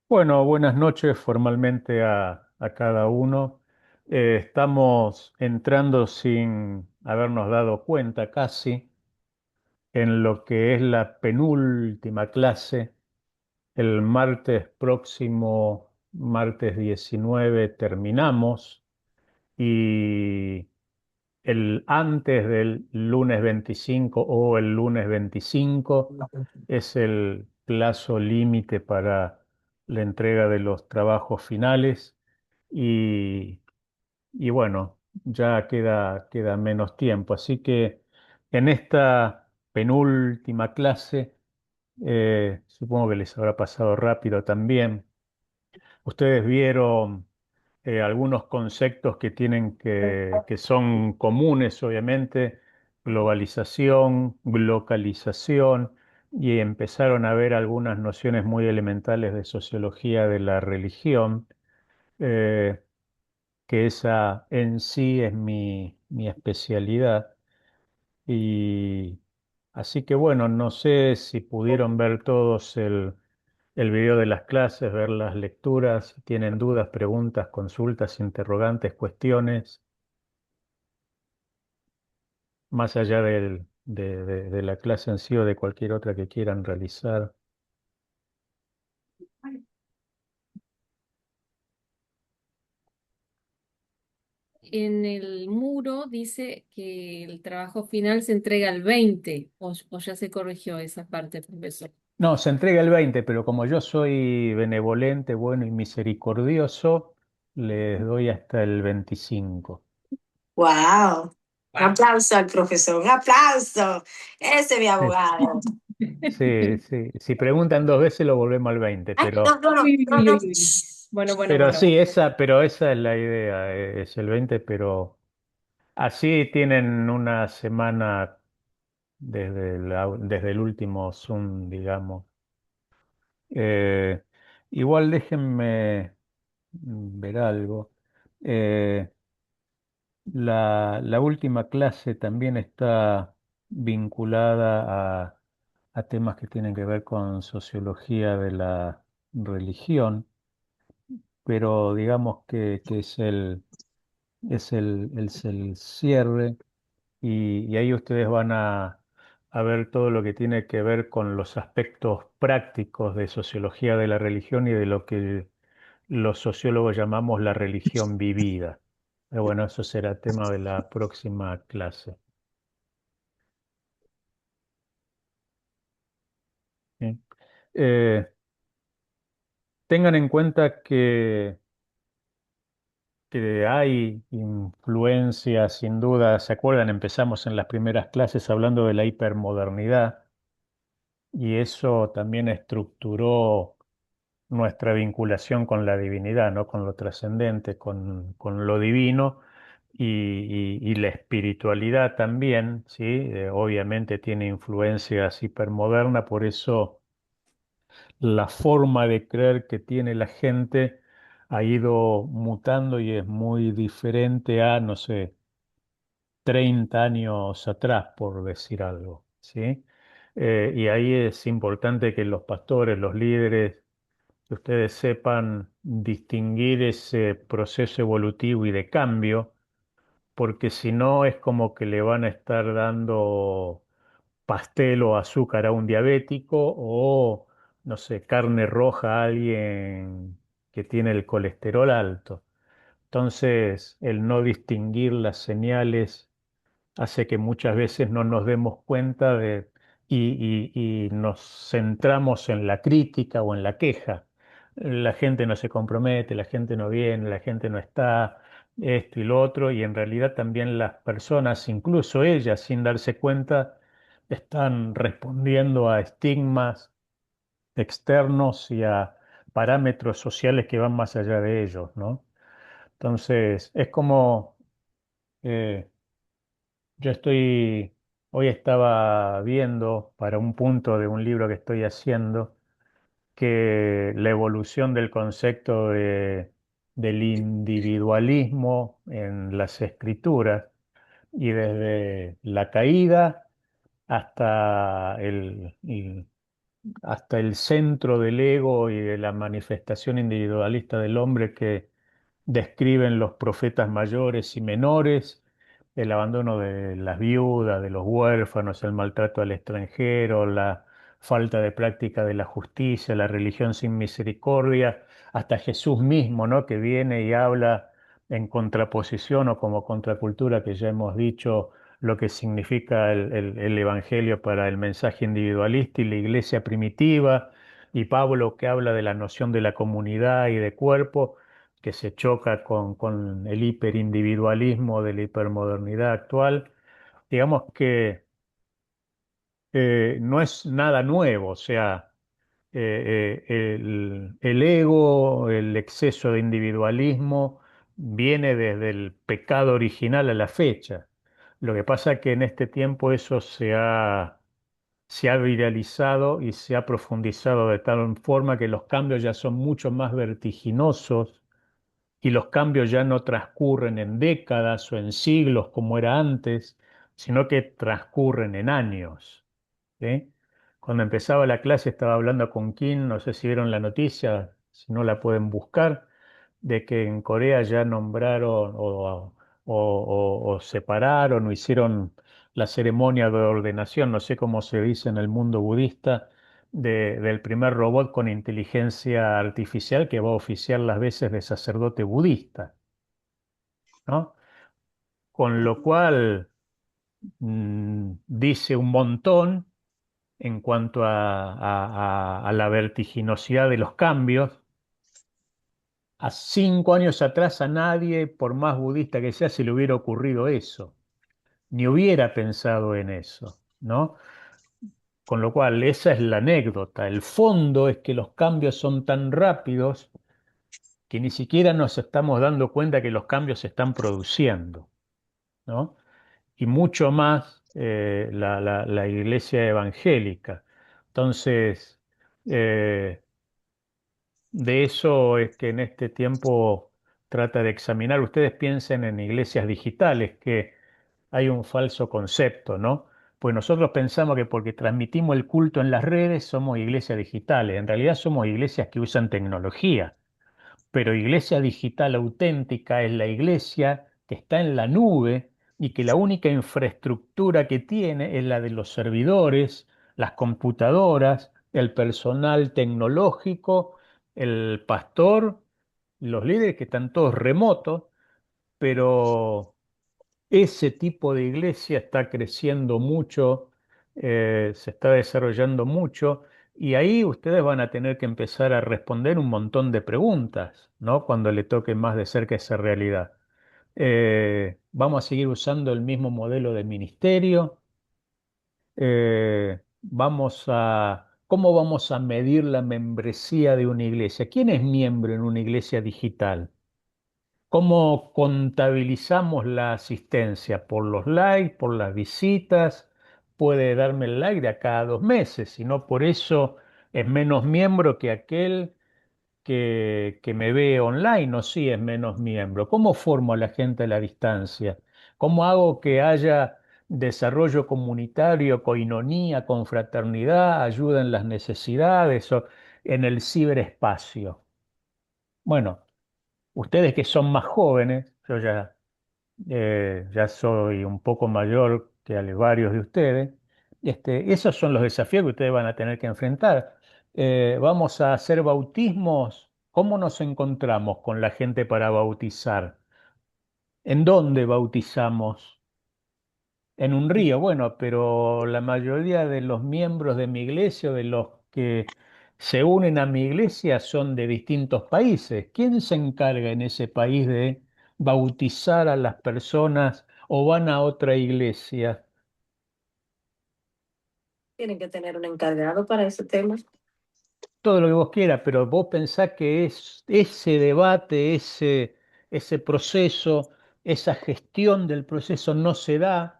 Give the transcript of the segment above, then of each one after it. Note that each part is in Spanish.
Bueno, buenas noches formalmente a cada uno. Estamos entrando sin habernos dado cuenta casi en lo que es la penúltima clase. El martes próximo, martes 19, terminamos y el antes del lunes 25 o el lunes 25 es el plazo límite para la entrega de los trabajos finales y, y bueno, ya queda menos tiempo. Así que en esta penúltima clase, supongo que les habrá pasado rápido también. Ustedes vieron algunos conceptos que que son comunes, obviamente, globalización, localización, y empezaron a ver algunas nociones muy elementales de sociología de la religión, eh, que esa en sí es mi especialidad. Y así que bueno, no sé si pudieron ver todos el video de las clases, ver las lecturas, si tienen dudas, preguntas, consultas, interrogantes, cuestiones, más allá de la clase en sí o de cualquier otra que quieran realizar. En el muro dice que el trabajo final se entrega el 20, o ya se corrigió esa parte, profesor. No, se entrega el 20, pero como yo soy benevolente, bueno y misericordioso, les doy hasta el 25. ¡Wow! Un aplauso al profesor, un aplauso. Ese es mi Sí, abogado. sí, sí. Si preguntan dos veces lo volvemos al 20, Ay, no, no, no, Uy, no, uy, no. uy, uy. Bueno, bueno, pero bueno. sí, pero esa es la idea, es el 20, pero así tienen una semana desde el último Zoom, digamos. Eh, Igual déjenme ver algo. Eh, la última clase también está vinculada a temas que tienen que ver con sociología de la religión, pero digamos que es el cierre. Y ahí ustedes van a ver todo lo que tiene que ver con los aspectos prácticos de sociología de la religión y de lo que los sociólogos llamamos la religión vivida. Pero bueno, eso será tema de la próxima clase. ¿Sí? Eh, Tengan en cuenta que hay influencia, sin duda. ¿Se acuerdan? Empezamos en las primeras clases hablando de la hipermodernidad y eso también estructuró nuestra vinculación con la divinidad, ¿no? Con lo trascendente, con lo divino y la espiritualidad también, ¿sí? Obviamente tiene influencias hipermodernas, por eso la forma de creer que tiene la gente ha ido mutando y es muy diferente a, no sé, 30 años atrás, por decir algo, ¿sí? Y ahí es importante que los pastores, los líderes, que ustedes sepan distinguir ese proceso evolutivo y de cambio, porque si no es como que le van a estar dando pastel o azúcar a un diabético o, no sé, carne roja a alguien que tiene el colesterol alto. Entonces, el no distinguir las señales hace que muchas veces no nos demos cuenta y nos centramos en la crítica o en la queja. La gente no se compromete, la gente no viene, la gente no está, esto y lo otro, y en realidad también las personas, incluso ellas, sin darse cuenta, están respondiendo a estigmas externos y a parámetros sociales que van más allá de ellos, ¿no? Entonces, es como eh, hoy estaba viendo para un punto de un libro que estoy haciendo que la evolución del concepto del individualismo en las escrituras y desde la caída hasta hasta el centro del ego y de la manifestación individualista del hombre que describen los profetas mayores y menores, el abandono de las viudas, de los huérfanos, el maltrato al extranjero, la falta de práctica de la justicia, la religión sin misericordia, hasta Jesús mismo, ¿no? Que viene y habla en contraposición o como contracultura, que ya hemos dicho lo que significa el Evangelio para el mensaje individualista y la iglesia primitiva, y Pablo que habla de la noción de la comunidad y de cuerpo, que se choca con el hiperindividualismo de la hipermodernidad actual. Digamos que no es nada nuevo, o sea, el ego, el exceso de individualismo viene desde el pecado original a la fecha. Lo que pasa es que en este tiempo eso se ha viralizado y se ha profundizado de tal forma que los cambios ya son mucho más vertiginosos y los cambios ya no transcurren en décadas o en siglos como era antes, sino que transcurren en años. ¿Sí? Cuando empezaba la clase estaba hablando con Kim, no sé si vieron la noticia, si no la pueden buscar, de que en Corea ya nombraron o separaron o hicieron la ceremonia de ordenación, no sé cómo se dice en el mundo budista, del primer robot con inteligencia artificial que va a oficiar las veces de sacerdote budista, ¿no? Con lo cual dice un montón en cuanto a la vertiginosidad de los cambios. A 5 años atrás a nadie, por más budista que sea, se le hubiera ocurrido eso, ni hubiera pensado en eso, ¿no? Con lo cual, esa es la anécdota. El fondo es que los cambios son tan rápidos que ni siquiera nos estamos dando cuenta que los cambios se están produciendo, ¿no? Y mucho más la iglesia evangélica. Entonces, eh, de eso es que en este tiempo trata de examinar. Ustedes piensen en iglesias digitales, que hay un falso concepto, ¿no? Pues nosotros pensamos que porque transmitimos el culto en las redes somos iglesias digitales. En realidad somos iglesias que usan tecnología, pero iglesia digital auténtica es la iglesia que está en la nube y que la única infraestructura que tiene es la de los servidores, las computadoras, el personal tecnológico, el pastor, los líderes que están todos remotos, pero ese tipo de iglesia está creciendo mucho, se está desarrollando mucho, y ahí ustedes van a tener que empezar a responder un montón de preguntas, ¿no? Cuando le toque más de cerca esa realidad. ¿Vamos a seguir usando el mismo modelo de ministerio? ¿Cómo vamos a medir la membresía de una iglesia? ¿Quién es miembro en una iglesia digital? ¿Cómo contabilizamos la asistencia? ¿Por los likes, por las visitas? Puede darme el like de a cada 2 meses, si no por eso es menos miembro que aquel que me ve online, o sí es menos miembro. ¿Cómo formo a la gente a la distancia? ¿Cómo hago que haya desarrollo comunitario, coinonía, confraternidad, ayuda en las necesidades o en el ciberespacio? Bueno. Ustedes que son más jóvenes, yo ya soy un poco mayor que varios de ustedes, esos son los desafíos que ustedes van a tener que enfrentar. Vamos a hacer bautismos. ¿Cómo nos encontramos con la gente para bautizar? ¿En dónde bautizamos? En un río, bueno, pero la mayoría de los miembros de mi iglesia, o de los que se unen a mi iglesia, son de distintos países. ¿Quién se encarga en ese país de bautizar a las personas o van a otra iglesia? Tienen que tener un encargado para ese tema. Todo lo que vos quieras, pero vos pensás que es ese debate, ese proceso, esa gestión del proceso no se da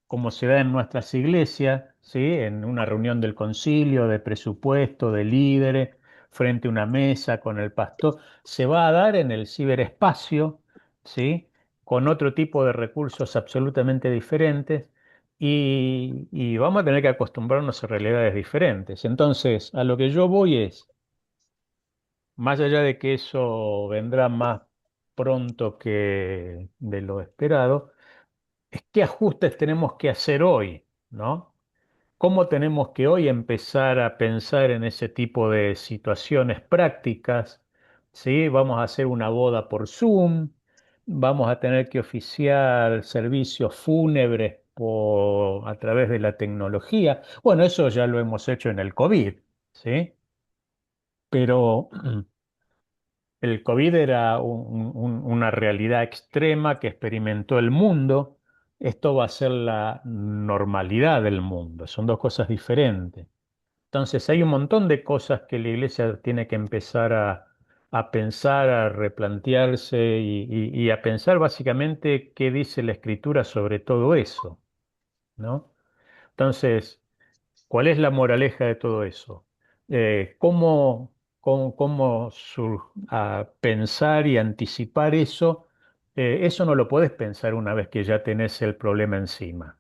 como se da en nuestras iglesias, ¿sí? En una reunión del concilio, de presupuesto, de líderes, frente a una mesa con el pastor, se va a dar en el ciberespacio, ¿sí? Con otro tipo de recursos absolutamente diferentes y vamos a tener que acostumbrarnos a realidades diferentes. Entonces, a lo que yo voy es, más allá de que eso vendrá más pronto que de lo esperado, es qué ajustes tenemos que hacer hoy, ¿no? ¿Cómo tenemos que hoy empezar a pensar en ese tipo de situaciones prácticas? ¿Sí? Vamos a hacer una boda por Zoom, vamos a tener que oficiar servicios fúnebres a través de la tecnología. Bueno, eso ya lo hemos hecho en el COVID, ¿sí? Pero el COVID era una realidad extrema que experimentó el mundo. Esto va a ser la normalidad del mundo. Son dos cosas diferentes. Entonces hay un montón de cosas que la iglesia tiene que empezar a pensar, a replantearse y a pensar básicamente qué dice la escritura sobre todo eso, ¿no? Entonces, ¿cuál es la moraleja de todo eso? ¿Cómo pensar y anticipar eso? Eso no lo puedes pensar una vez que ya tenés el problema encima.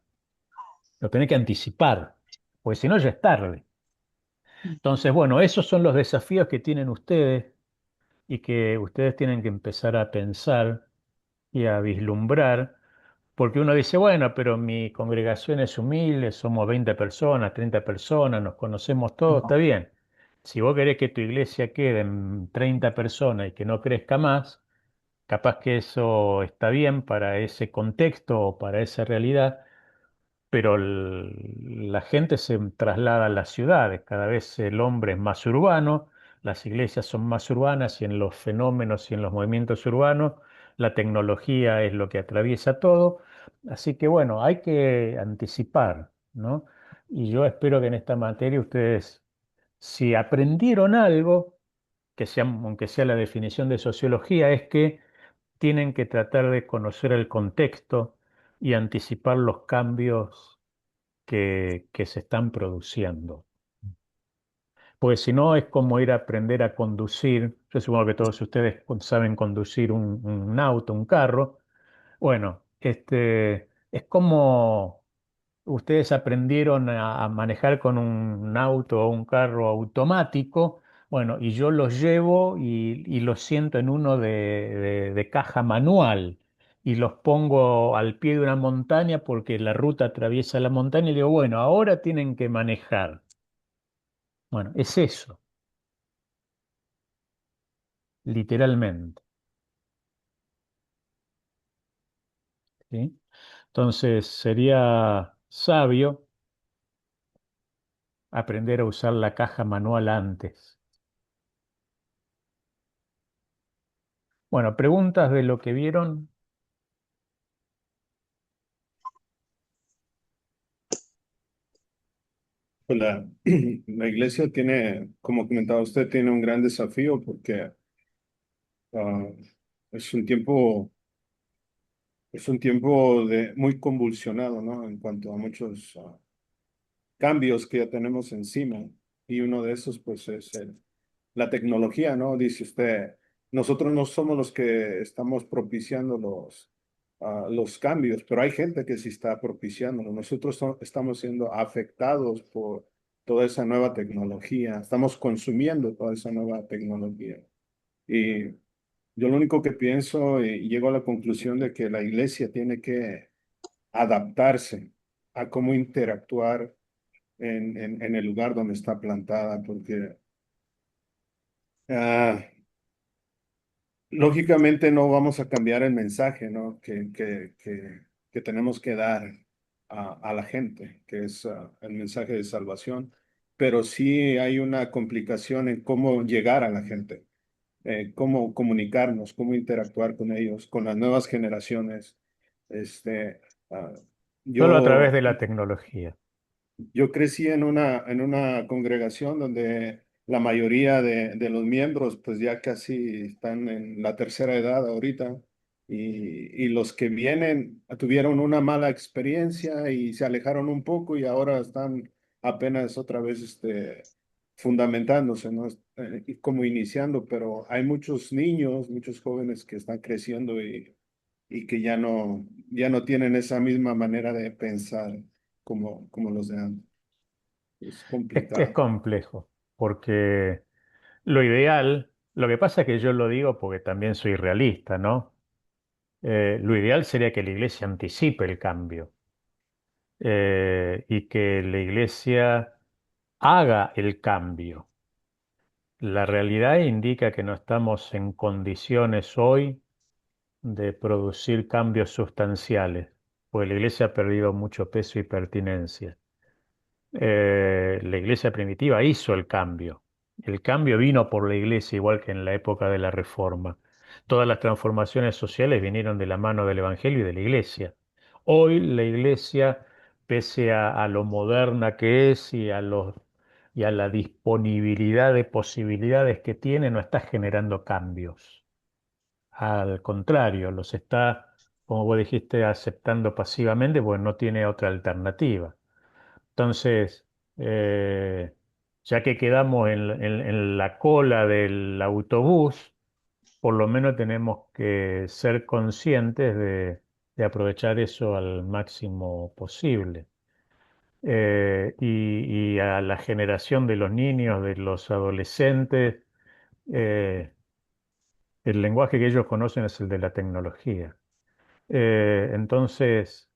Lo tenés que anticipar, porque si no ya es tarde. Entonces, bueno, esos son los desafíos que tienen ustedes y que ustedes tienen que empezar a pensar y a vislumbrar, porque uno dice, bueno, pero mi congregación es humilde, somos 20 personas, 30 personas, nos conocemos todos, está bien. Si vos querés que tu iglesia quede en 30 personas y que no crezca más, capaz que eso está bien para ese contexto o para esa realidad, pero la gente se traslada a las ciudades, cada vez el hombre es más urbano, las iglesias son más urbanas y en los fenómenos y en los movimientos urbanos la tecnología es lo que atraviesa todo, así que bueno, hay que anticipar, ¿no? Y yo espero que en esta materia ustedes, si aprendieron algo, que sea, aunque sea la definición de sociología, es que tienen que tratar de conocer el contexto y anticipar los cambios que se están produciendo. Pues si no es como ir a aprender a conducir. Yo supongo que todos ustedes saben conducir un auto, un carro. Bueno, es como ustedes aprendieron a manejar con un auto o un carro automático. Bueno, y yo los llevo y los siento en uno de caja manual y los pongo al pie de una montaña porque la ruta atraviesa la montaña y digo, bueno, ahora tienen que manejar. Bueno, es eso, literalmente, ¿sí? Entonces sería sabio aprender a usar la caja manual antes. Bueno, preguntas de lo que vieron. Pues la iglesia tiene, como comentaba usted, tiene un gran desafío porque ah, es un tiempo muy convulsionado, ¿no? En cuanto a muchos cambios que ya tenemos encima. Y uno de esos, pues, es la tecnología, ¿no? Dice usted, nosotros no somos los que estamos propiciando los cambios, pero hay gente que sí está propiciándolo. Nosotros estamos siendo afectados por toda esa nueva tecnología, estamos consumiendo toda esa nueva tecnología. Y yo lo único que pienso y llego a la conclusión de que la iglesia tiene que adaptarse a cómo interactuar en el lugar donde está plantada, porque ah, lógicamente no vamos a cambiar el mensaje, ¿no? que tenemos que dar a la gente, que es el mensaje de salvación, pero sí hay una complicación en cómo llegar a la gente, cómo comunicarnos, cómo interactuar con ellos, con las nuevas generaciones. Este, ah, Solo a través yo de la tecnología. Yo crecí en una congregación donde la mayoría de los miembros pues ya casi están en la tercera edad ahorita y los que vienen tuvieron una mala experiencia y se alejaron un poco y ahora están apenas otra vez fundamentándose, ¿no? Y como iniciando, pero hay muchos niños, muchos jóvenes que están creciendo y que ya no tienen esa misma manera de pensar. como los de antes. Es Es complicado. complejo, porque lo ideal, lo que pasa es que yo lo digo porque también soy realista, ¿no? Lo ideal sería que la iglesia anticipe el cambio y que la iglesia haga el cambio. La realidad indica que no estamos en condiciones hoy de producir cambios sustanciales, porque la iglesia ha perdido mucho peso y pertinencia. La iglesia primitiva hizo el cambio. El cambio vino por la iglesia, igual que en la época de la Reforma. Todas las transformaciones sociales vinieron de la mano del Evangelio y de la iglesia. Hoy la iglesia, pese a lo moderna que es y a la disponibilidad de posibilidades que tiene, no está generando cambios. Al contrario, los está, como vos dijiste, aceptando pasivamente porque no tiene otra alternativa. Entonces, eh, ya que quedamos en la cola del autobús, por lo menos tenemos que ser conscientes de aprovechar eso al máximo posible. Y a la generación de los niños, de los adolescentes, eh, el lenguaje que ellos conocen es el de la tecnología. Entonces,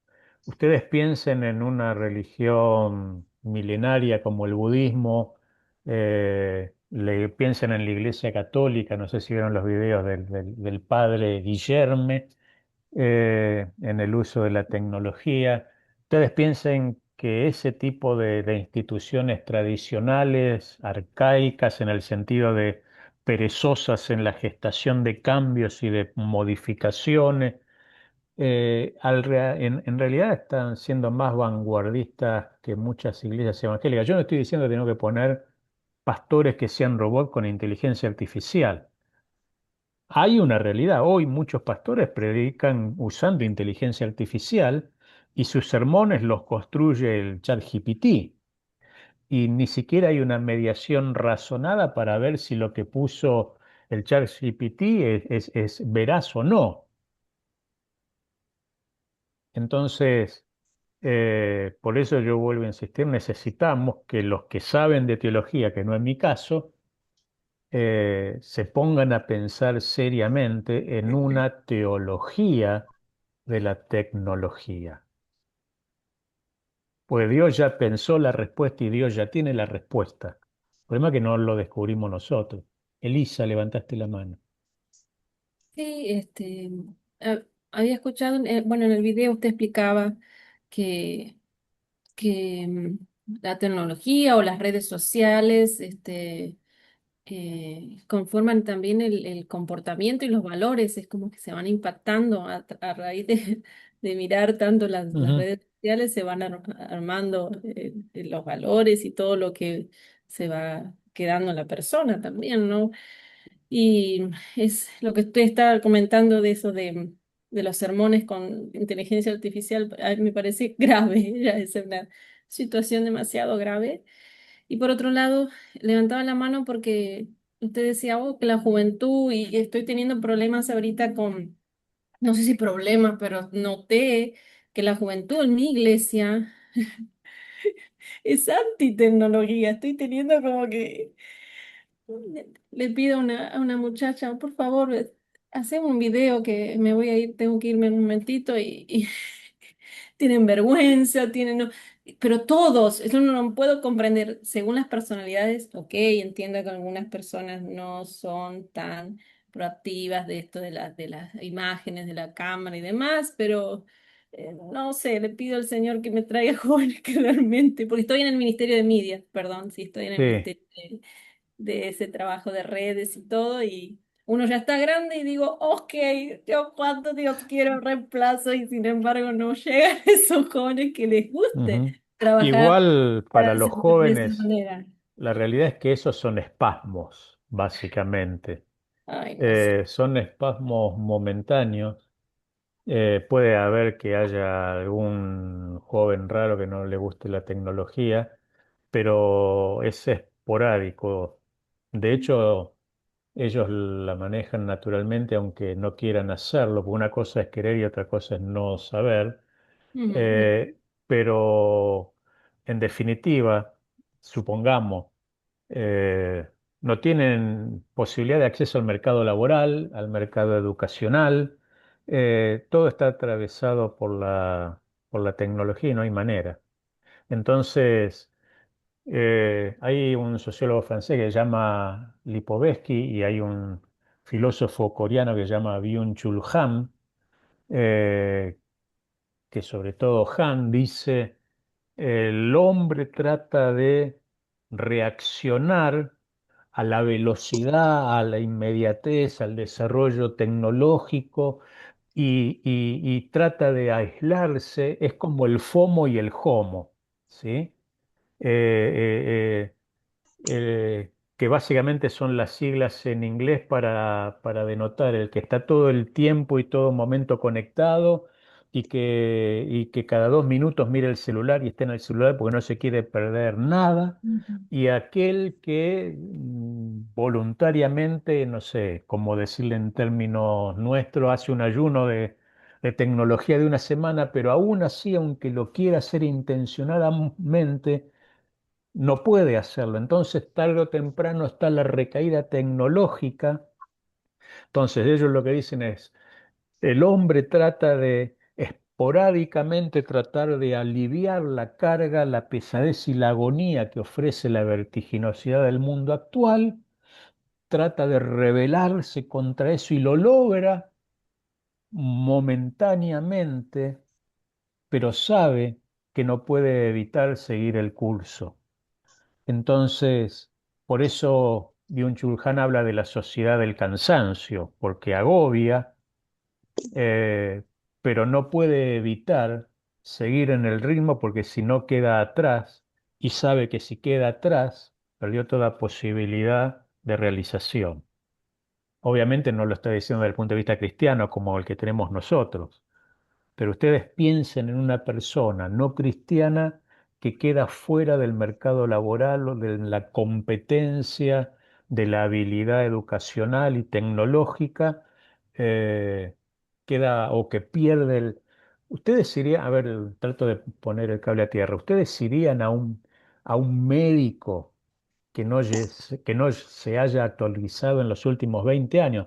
ustedes piensen en una religión milenaria como el budismo, piensen en la Iglesia Católica, no sé si vieron los videos del padre Guillerme, en el uso de la tecnología. Ustedes piensen que ese tipo de instituciones tradicionales, arcaicas, en el sentido de perezosas en la gestación de cambios y de modificaciones, en realidad están siendo más vanguardistas que muchas iglesias evangélicas. Yo no estoy diciendo que tengo que poner pastores que sean robots con inteligencia artificial. Hay una realidad. Hoy muchos pastores predican usando inteligencia artificial y sus sermones los construye el ChatGPT. Y ni siquiera hay una mediación razonada para ver si lo que puso el ChatGPT es veraz o no. Entonces, por eso yo vuelvo a insistir, necesitamos que los que saben de teología, que no es mi caso, se pongan a pensar seriamente en una teología de la tecnología. Pues Dios ya pensó la respuesta y Dios ya tiene la respuesta. El problema es que no lo descubrimos nosotros. Elisa, levantaste la mano. Sí, ah, había escuchado, bueno, en el video usted explicaba que, que la tecnología o las redes sociales, conforman también el comportamiento y los valores, es como que se van impactando a raíz de mirar tanto las Ujú. redes sociales, se van armando los valores y todo lo que se va quedando en la persona también, ¿no? Y es lo que usted estaba comentando de eso de los sermones con inteligencia artificial, a mí me parece grave, ya es una situación demasiado grave. Y por otro lado, levantaba la mano porque usted decía, oh, que la juventud, y estoy teniendo problemas ahorita con, no sé si problemas, pero noté que la juventud en mi iglesia es anti-tecnología. Estoy teniendo como que le pido a una muchacha, por favor, hacemos un video que me voy a ir, tengo que irme un momentito y tienen vergüenza, tienen... pero todos, eso no lo puedo comprender. Según las personalidades, ok, entiendo que algunas personas no son tan proactivas de esto de las imágenes, de la cámara y demás, pero no sé, le pido al Señor que me traiga jóvenes que realmente, porque estoy en el Ministerio de Media, perdón, sí, estoy en el Sí. Ministerio de ese trabajo de redes y todo, y uno ya está grande y digo, ok, yo cuánto Dios quiero reemplazo y sin embargo no llegan esos jóvenes que les guste Ujú. trabajar Igual para los de esa jóvenes, manera. la realidad es que esos son espasmos, básicamente. Ay, no sé. Son espasmos momentáneos. Puede haber que haya algún joven raro que no le guste la tecnología, pero es esporádico. De hecho, ellos la manejan naturalmente aunque no quieran hacerlo, porque una cosa es querer y otra cosa es no saber. Ujú, Eh, pero en definitiva, supongamos, eh, no tienen posibilidad de acceso al mercado laboral, al mercado educacional, todo está atravesado por la tecnología y no hay manera. Entonces, hay un sociólogo francés que se llama Lipovetsky y hay un filósofo coreano que se llama Byung-Chul Han, eh, que sobre todo Han dice, el hombre trata de reaccionar a la velocidad, a la inmediatez, al desarrollo tecnológico y trata de aislarse, es como el FOMO y el JOMO, ¿sí? Que básicamente son las siglas en inglés para denotar el que está todo el tiempo y todo momento conectado y que cada 2 minutos mira el celular y está en el celular porque no se quiere perder nada, Ujú. y aquel que voluntariamente, no sé cómo decirle en términos nuestros, hace un ayuno de tecnología de una semana, pero aún así, aunque lo quiera hacer intencionadamente, no puede hacerlo. Entonces, tarde o temprano está la recaída tecnológica. Entonces, ellos lo que dicen es, el hombre trata de esporádicamente tratar de aliviar la carga, la pesadez y la agonía que ofrece la vertiginosidad del mundo actual, trata de rebelarse contra eso y lo logra momentáneamente, pero sabe que no puede evitar seguir el curso. Entonces, por eso Byung-Chul Han habla de la sociedad del cansancio, porque agobia, eh, pero no puede evitar seguir en el ritmo porque si no queda atrás y sabe que si queda atrás, perdió toda posibilidad de realización. Obviamente no lo está diciendo desde el punto de vista cristiano como el que tenemos nosotros, pero ustedes piensen en una persona no cristiana que queda fuera del mercado laboral o de la competencia, de la habilidad educacional y tecnológica, eh, queda o que pierde el... Ustedes irían, a ver, trato de poner el cable a tierra, ustedes irían a un médico que no se haya actualizado en los últimos 20 años.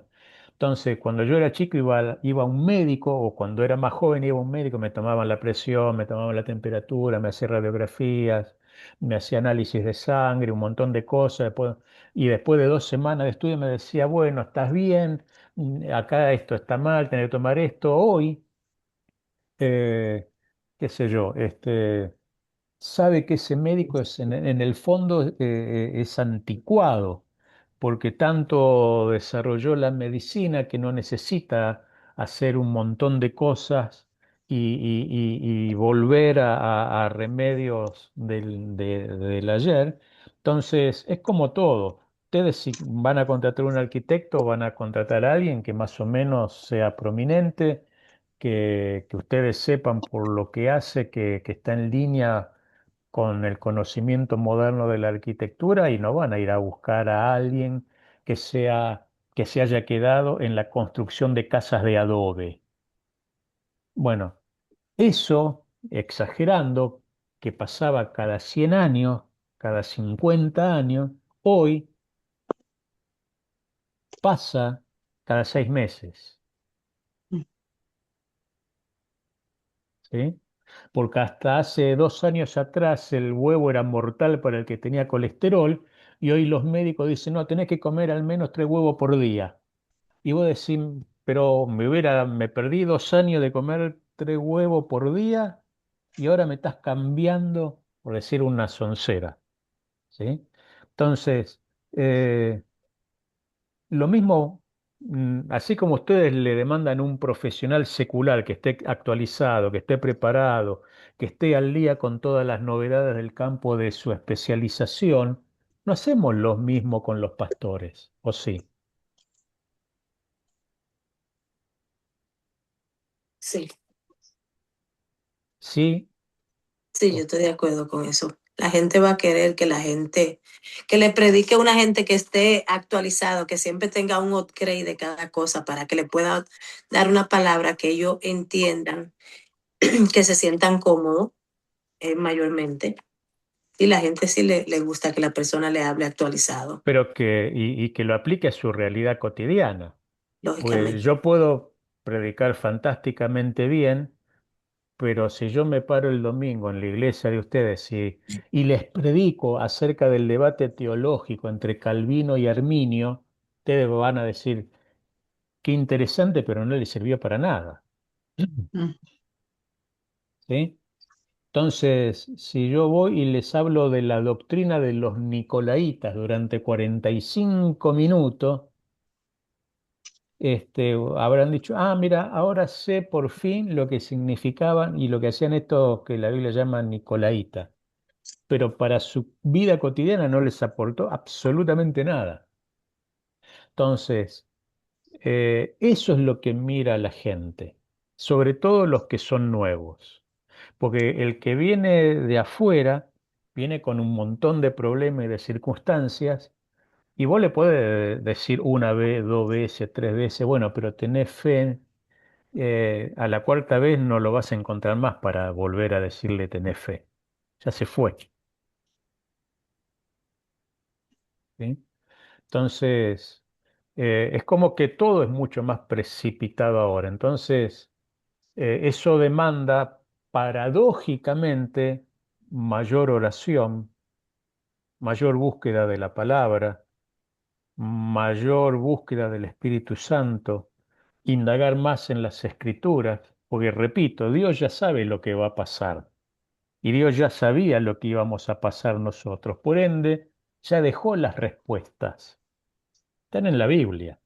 Entonces, cuando yo era chico iba a un médico, o cuando era más joven iba a un médico, me tomaban la presión, me tomaban la temperatura, me hacía radiografías, me hacía análisis de sangre, un montón de cosas. Y después de 2 semanas de estudio me decía, bueno, estás bien, acá esto está mal, tenés que tomar esto. Hoy, eh, qué sé yo, sabe que ese médico es, en el fondo es anticuado, porque tanto desarrolló la medicina que no necesita hacer un montón de cosas y volver a remedios del ayer. Entonces, es como todo. Ustedes si van a contratar un arquitecto, van a contratar a alguien que más o menos sea prominente, que ustedes sepan por lo que hace, que está en línea con el conocimiento moderno de la arquitectura, y no van a ir a buscar a alguien que se haya quedado en la construcción de casas de adobe. Bueno, eso, exagerando, que pasaba cada 100 años, cada 50 años, hoy pasa cada 6 meses, ¿sí? Porque hasta hace 2 años atrás el huevo era mortal para el que tenía colesterol, y hoy los médicos dicen, no, tenés que comer al menos 3 huevos por día. Y vos decís, pero me perdí 2 años de comer 3 huevos por día y ahora me estás cambiando por decir una soncera, ¿sí? Entonces, eh, lo mismo, así como ustedes le demandan un profesional secular que esté actualizado, que esté preparado, que esté al día con todas las novedades del campo de su especialización, no hacemos lo mismo con los pastores, ¿o sí? Sí, Sí. sí, yo estoy de acuerdo con eso. La gente va a querer que la gente, que le predique a una gente que esté actualizado, que siempre tenga un upgrade de cada cosa para que le pueda dar una palabra que ellos entiendan, que se sientan cómodos. mayormente. Y la gente sí le gusta que la persona le hable actualizado, pero y que lo aplique a su realidad cotidiana. Pues lógicamente. yo puedo predicar fantásticamente bien, pero si yo me paro el domingo en la iglesia de ustedes y les predico acerca del debate teológico entre Calvino y Arminio, ustedes van a decir, qué interesante, pero no les sirvió para nada. Mm. ¿Sí? Entonces, si yo voy y les hablo de la doctrina de los nicolaitas durante 45 minutos, habrán dicho, ah, mira, ahora sé por fin lo que significaban y lo que hacían estos que la Biblia llama nicolaitas, pero para su vida cotidiana no les aportó absolutamente nada. Entonces, eso es lo que mira la gente, sobre todo los que son nuevos, porque el que viene de afuera viene con un montón de problemas y de circunstancias. Y vos le podés decir una vez, dos veces, tres veces, bueno, pero tenés fe, a la cuarta vez no lo vas a encontrar más para volver a decirle tenés fe. Ya se fue. ¿Sí? Entonces, es como que todo es mucho más precipitado ahora. Entonces, eso demanda paradójicamente mayor oración, mayor búsqueda de la palabra, mayor búsqueda del Espíritu Santo, indagar más en las Escrituras, porque repito, Dios ya sabe lo que va a pasar y Dios ya sabía lo que íbamos a pasar nosotros. Por ende, ya dejó las respuestas. Están en la Biblia.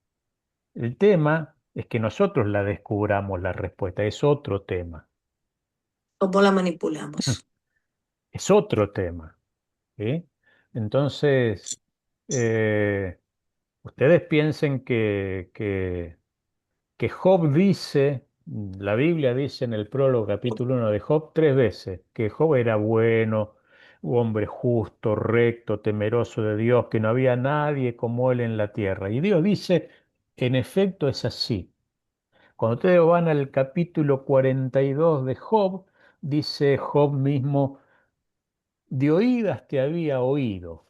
El tema es que nosotros la descubramos la respuesta, es otro tema, ¿Cómo la manipulamos? es otro tema. ¿Sí? Entonces, eh, ustedes piensen que Job dice, la Biblia dice en el prólogo capítulo 1 de Job tres veces, que Job era bueno, un hombre justo, recto, temeroso de Dios, que no había nadie como él en la tierra. Y Dios dice, en efecto es así. Cuando ustedes van al capítulo 42 de Job, dice Job mismo, de oídas te había oído.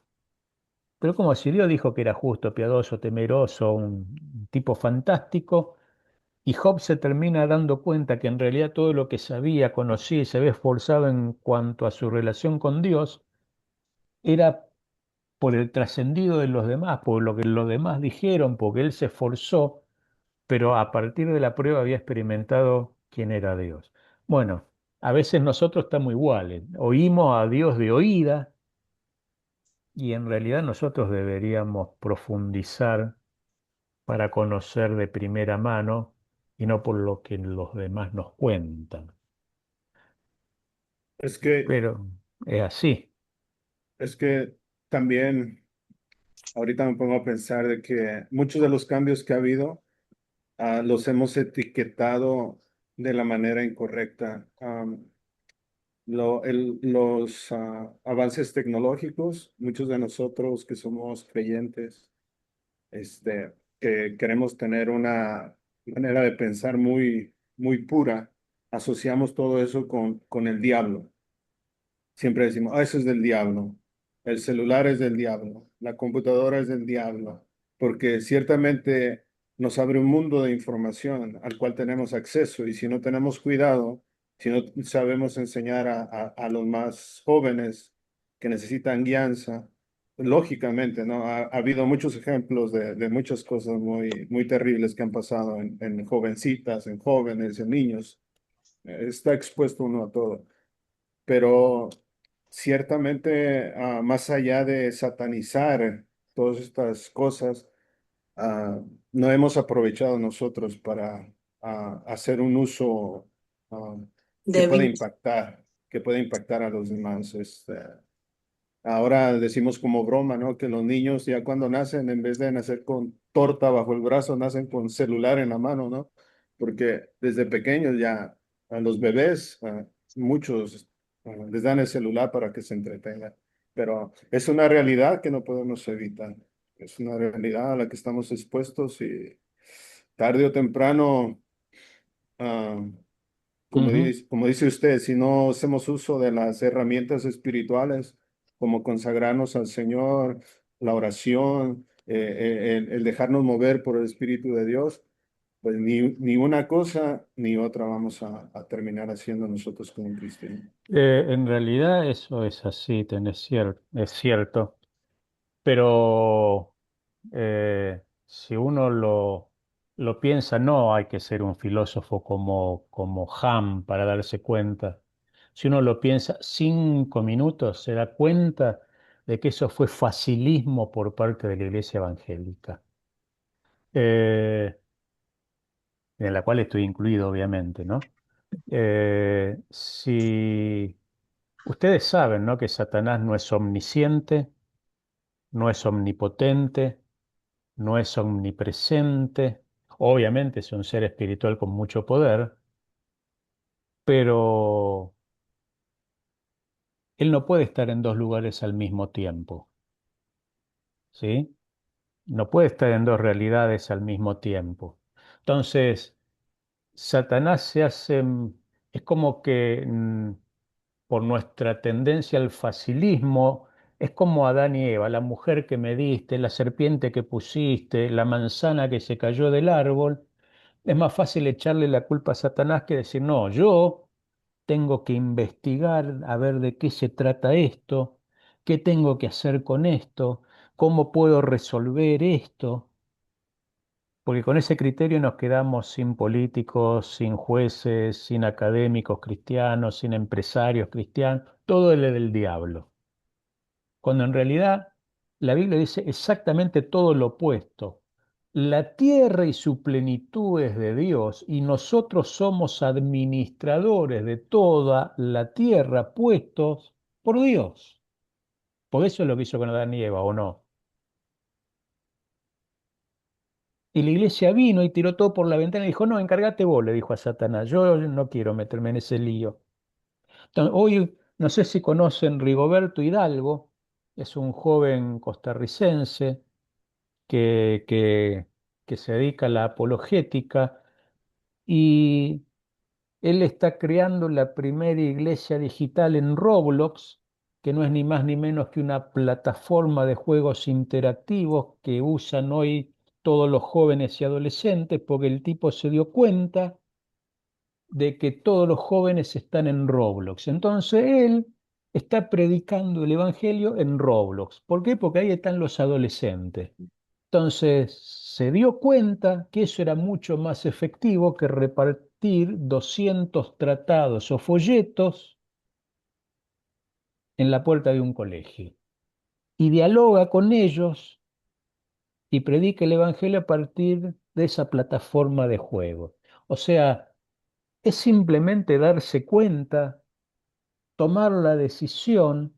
Pero como si Dios dijo que era justo, piadoso, temeroso, un tipo fantástico, y Job se termina dando cuenta que en realidad todo lo que sabía, conocía y se había esforzado en cuanto a su relación con Dios era por el trascendido de los demás, por lo que los demás dijeron, porque él se esforzó, pero a partir de la prueba había experimentado quién era Dios. Bueno, a veces nosotros estamos iguales, oímos a Dios de oída y en realidad nosotros deberíamos profundizar para conocer de primera mano y no por lo que los demás nos cuentan. Es que, Pero es así. es que también ahorita me pongo a pensar de que muchos de los cambios que ha habido los hemos etiquetado de la manera incorrecta. Los avances tecnológicos, muchos de nosotros que somos creyentes, que queremos tener una manera de pensar muy pura, asociamos todo eso con el diablo. Siempre decimos, eso es del diablo, el celular es del diablo, la computadora es del diablo, porque ciertamente nos abre un mundo de información al cual tenemos acceso y si no tenemos cuidado, si no sabemos enseñar a los más jóvenes que necesitan guianza, lógicamente, ¿no? Ha habido muchos ejemplos de muchas cosas muy terribles que han pasado en jovencitas, en jóvenes, en niños. Está expuesto uno a todo, pero ciertamente, más allá de satanizar todas estas cosas, ah, no hemos aprovechado nosotros para hacer un uso que pueda Débil. impactar a los demás. Ahora decimos como broma, ¿no? Que los niños ya cuando nacen, en vez de nacer con torta bajo el brazo, nacen con celular en la mano, ¿no? Porque desde pequeños ya a los bebés, muchos les dan el celular para que se entretengan. Pero es una realidad que no podemos evitar. Es una realidad a la que estamos expuestos y tarde o temprano, ah, Ujú. como dice usted, si no hacemos uso de las herramientas espirituales, como consagrarnos al Señor, la oración, el dejarnos mover por el Espíritu de Dios, pues ni una cosa ni otra vamos a terminar haciendo nosotros como cristianos. En realidad eso es así, es cierto, pero si uno lo piensa, no hay que ser un filósofo como Ham para darse cuenta. Si uno lo piensa 5 minutos, se da cuenta de que eso fue facilismo por parte de la Iglesia Evangélica, eh, en la cual estoy incluido, obviamente, ¿no? Si ustedes saben, ¿no?, que Satanás no es omnisciente, no es omnipotente, no es omnipresente. Obviamente es un ser espiritual con mucho poder, pero él no puede estar en dos lugares al mismo tiempo, ¿sí? No puede estar en dos realidades al mismo tiempo. Entonces, Satanás es como que por nuestra tendencia al facilismo, es como Adán y Eva, la mujer que me diste, la serpiente que pusiste, la manzana que se cayó del árbol. Es más fácil echarle la culpa a Satanás que decir, no, yo tengo que investigar a ver de qué se trata esto, qué tengo que hacer con esto, cómo puedo resolver esto, porque con ese criterio nos quedamos sin políticos, sin jueces, sin académicos cristianos, sin empresarios cristianos, todo el del diablo. Cuando en realidad la Biblia dice exactamente todo lo opuesto. La tierra y su plenitud es de Dios y nosotros somos administradores de toda la tierra puestos por Dios. Por eso es lo que hizo con Adán y Eva, ¿o no? Y la iglesia vino y tiró todo por la ventana y dijo, no, encárgate vos, le dijo a Satanás, yo no quiero meterme en ese lío. Entonces, hoy no sé si conocen Rigoberto Hidalgo, es un joven costarricense que, que, que se dedica a la apologética y él está creando la primera iglesia digital en Roblox, que no es ni más ni menos que una plataforma de juegos interactivos que usan hoy todos los jóvenes y adolescentes, porque el tipo se dio cuenta de que todos los jóvenes están en Roblox. Entonces él está predicando el Evangelio en Roblox. ¿Por qué? Porque ahí están los adolescentes. Entonces se dio cuenta que eso era mucho más efectivo que repartir 200 tratados o folletos en la puerta de un colegio. Y dialoga con ellos y predica el Evangelio a partir de esa plataforma de juego. O sea, es simplemente darse cuenta, tomar la decisión,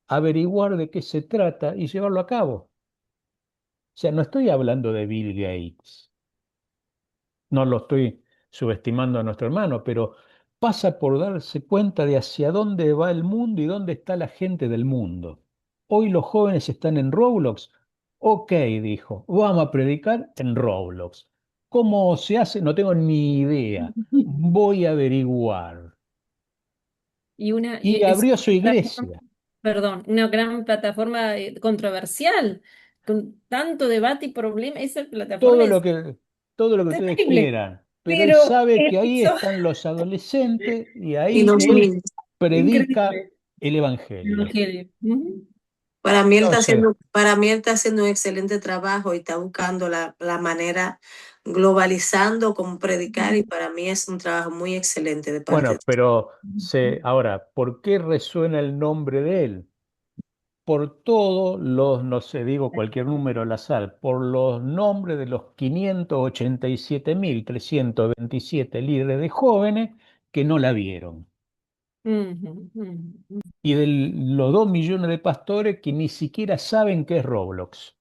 averiguar de qué se trata y llevarlo a cabo. O sea, no estoy hablando de Bill Gates. No lo estoy subestimando a nuestro hermano, pero pasa por darse cuenta de hacia dónde va el mundo y dónde está la gente del mundo. Hoy los jóvenes están en Roblox. Ok, dijo, vamos a predicar en Roblox. ¿Cómo se hace? No tengo ni idea. Voy a averiguar. Y Es abrió su una plataforma, iglesia. perdón, una gran plataforma controversial, con tanto debate y problema. Esa plataforma todo lo es que, todo lo que ustedes terrible, quieran, pero él pero sabe que ahí eso están los adolescentes y Y ahí los él niños. predica increíble. el Evangelio. Evangelio. Ujú. Entonces, Para mí él está haciendo un excelente trabajo y está buscando la manera, globalizando cómo predicar, y para mí es un trabajo muy excelente de parte de bueno, pero ahora, ¿por qué resuena el nombre de él? Por todos los, no sé, digo cualquier número al azar, por los nombres de los 587.327 líderes de jóvenes que no la vieron. Ujú, ujú. Y de los 2 millones de pastores que ni siquiera saben qué es Roblox.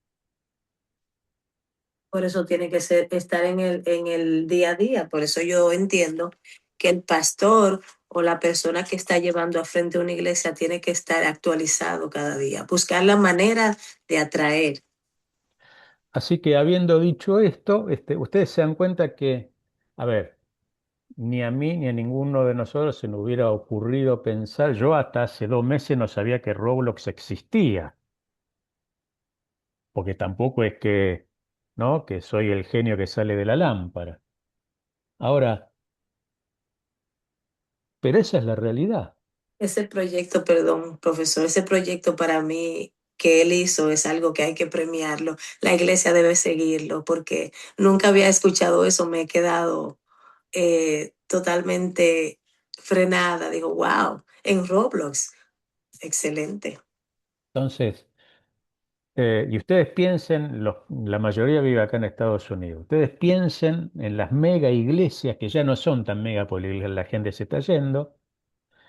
Por eso tiene que ser, estar en el día a día. Por eso yo entiendo que el pastor o la persona que está llevando a frente una iglesia tiene que estar actualizado cada día, buscar la manera de atraer. Así que habiendo dicho esto, ustedes se dan cuenta que, a ver, ni a mí ni a ninguno de nosotros se nos hubiera ocurrido pensar, yo hasta hace 2 meses no sabía que Roblox existía, porque tampoco es que, ¿no? Que soy el genio que sale de la lámpara. Ahora, pero esa es la realidad. Ese proyecto, perdón, profesor, ese proyecto para mí que él hizo es algo que hay que premiarlo. La iglesia debe seguirlo porque nunca había escuchado eso. Me he quedado totalmente frenada. Digo, wow, en Roblox, excelente. Entonces, y ustedes piensen, la mayoría vive acá en Estados Unidos, ustedes piensen en las mega iglesias que ya no son tan mega porque la gente se está yendo,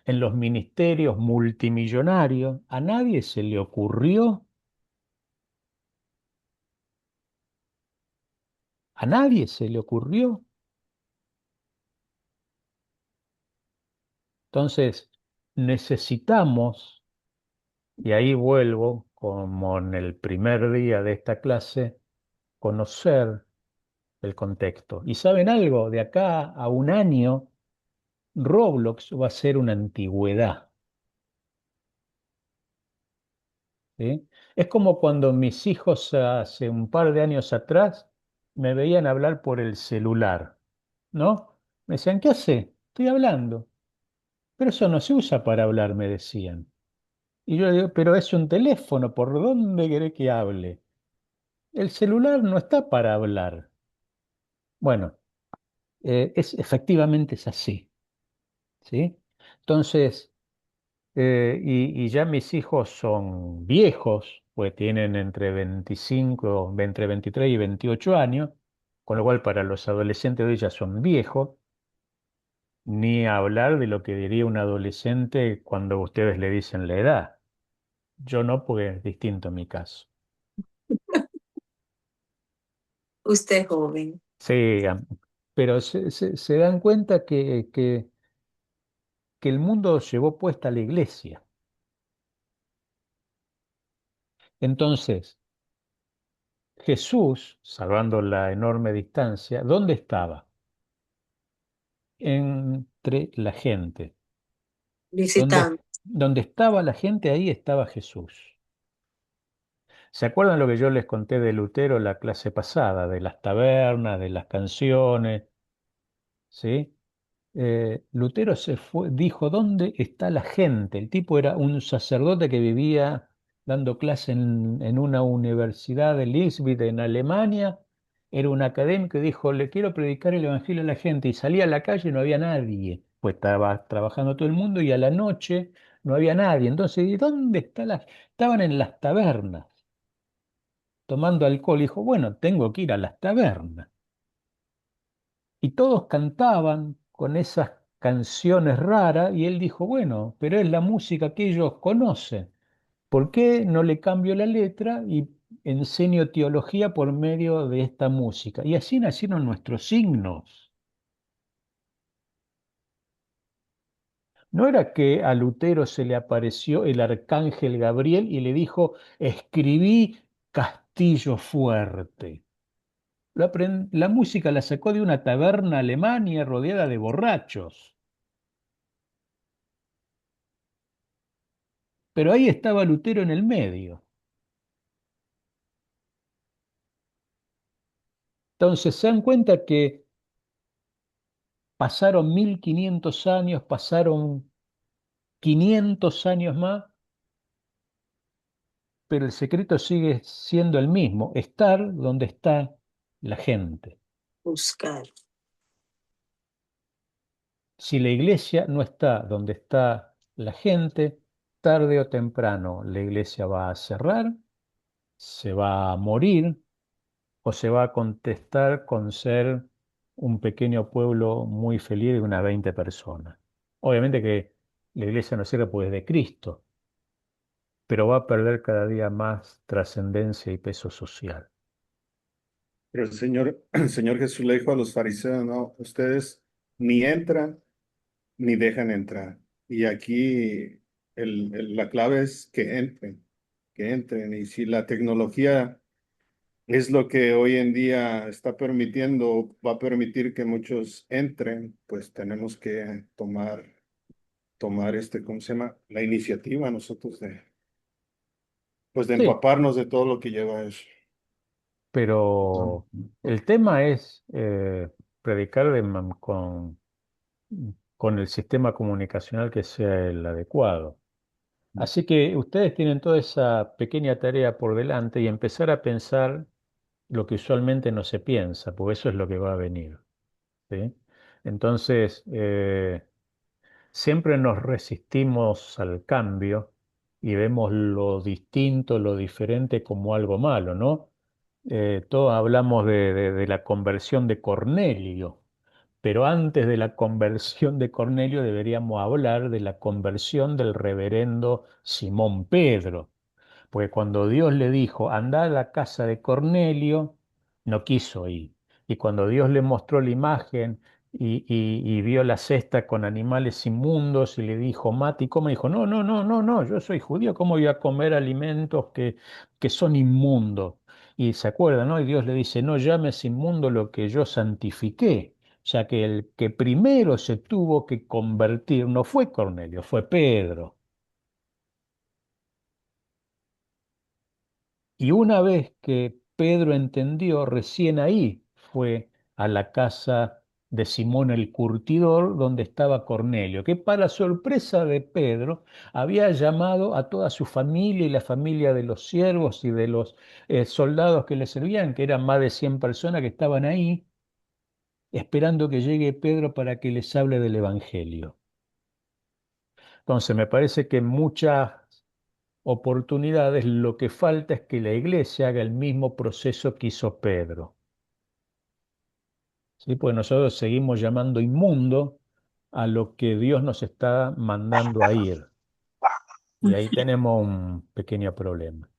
en los ministerios multimillonarios, a nadie se le ocurrió. Entonces, necesitamos, y ahí vuelvo, como en el primer día de esta clase, conocer el contexto. ¿Y saben algo? De acá a un año, Roblox va a ser una antigüedad. ¿Sí? Es como cuando mis hijos hace un par de años atrás me veían hablar por el celular, ¿no? Me decían, ¿qué hace? Estoy hablando. Pero eso no se usa para hablar, me decían. Y yo le digo, pero es un teléfono, ¿por dónde querés que hable? El celular no está para hablar. Bueno, efectivamente es así, ¿sí? Entonces, y ya mis hijos son viejos, pues tienen entre 25, entre 23 y 28 años, con lo cual para los adolescentes de hoy ya son viejos, ni hablar de lo que diría un adolescente cuando ustedes le dicen la edad. Yo no, porque es distinto mi caso. Usted joven. Sí, pero se dan cuenta que el mundo llevó puesta la iglesia. Entonces, Jesús, salvando la enorme distancia, ¿dónde estaba? Entre la gente. Donde, Visitando. donde estaba la gente, ahí estaba Jesús. ¿Se acuerdan lo que yo les conté de Lutero la clase pasada, de las tabernas, de las canciones? ¿Sí? Lutero se fue, dijo, ¿dónde está la gente? El tipo era un sacerdote que vivía dando clase en una universidad de Leipzig en Alemania. Era un académico y dijo, le quiero predicar el evangelio a la gente. Y salía a la calle y no había nadie. Pues estaba trabajando todo el mundo y a la noche no había nadie. Entonces, ¿y dónde está la...? Estaban en las tabernas tomando alcohol. Y dijo, bueno, tengo que ir a las tabernas. Y todos cantaban con esas canciones raras y él dijo, bueno, pero es la música que ellos conocen. ¿Por qué no le cambio la letra y enseño teología por medio de esta música? Y así nacieron nuestros signos. No era que a Lutero se le apareció el arcángel Gabriel y le dijo, escribí Castillo Fuerte. La música la sacó de una taberna alemania rodeada de borrachos. Pero ahí estaba Lutero en el medio. Entonces se dan cuenta que pasaron 1500 años, pasaron 500 años más, pero el secreto sigue siendo el mismo, estar donde está la gente. Buscar. Si la iglesia no está donde está la gente, tarde o temprano la iglesia va a cerrar, se va a morir o se va a contestar con ser un pequeño pueblo muy feliz de unas 20 personas. Obviamente que la iglesia no sirve pues de Cristo, pero va a perder cada día más trascendencia y peso social. Pero el Señor Jesús le dijo a los fariseos, no, ustedes ni entran ni dejan entrar. Y aquí la clave es que entren, que entren. Y si la tecnología es lo que hoy en día está permitiendo, va a permitir que muchos entren, pues tenemos que tomar ¿cómo se llama? La iniciativa nosotros pues de Sí, empaparnos de todo lo que lleva eso. pero el tema es predicar con el sistema comunicacional que sea el adecuado. Así que ustedes tienen toda esa pequeña tarea por delante y empezar a pensar lo que usualmente no se piensa, porque eso es lo que va a venir. ¿Sí? Entonces, siempre nos resistimos al cambio y vemos lo distinto, lo diferente como algo malo, ¿no? Todos hablamos de la conversión de Cornelio, pero antes de la conversión de Cornelio deberíamos hablar de la conversión del reverendo Simón Pedro. Porque cuando Dios le dijo, anda a la casa de Cornelio, no quiso ir. Y cuando Dios le mostró la imagen y vio la cesta con animales inmundos y le dijo, mate y come, dijo, no, no, no, no, no, yo soy judío, ¿cómo voy a comer alimentos que son inmundos? Y se acuerda, ¿no? Y Dios le dice, no llames inmundo lo que yo santifiqué. Ya que el que primero se tuvo que convertir no fue Cornelio, fue Pedro. Y una vez que Pedro entendió, recién ahí fue a la casa de Simón el Curtidor, donde estaba Cornelio, que para sorpresa de Pedro había llamado a toda su familia y la familia de los siervos y de los soldados que le servían, que eran más de 100 personas que estaban ahí, esperando que llegue Pedro para que les hable del Evangelio. Entonces, me parece que en muchas oportunidades lo que falta es que la iglesia haga el mismo proceso que hizo Pedro. ¿Sí? Pues nosotros seguimos llamando inmundo a lo que Dios nos está mandando a ir. Y ahí tenemos un pequeño problema.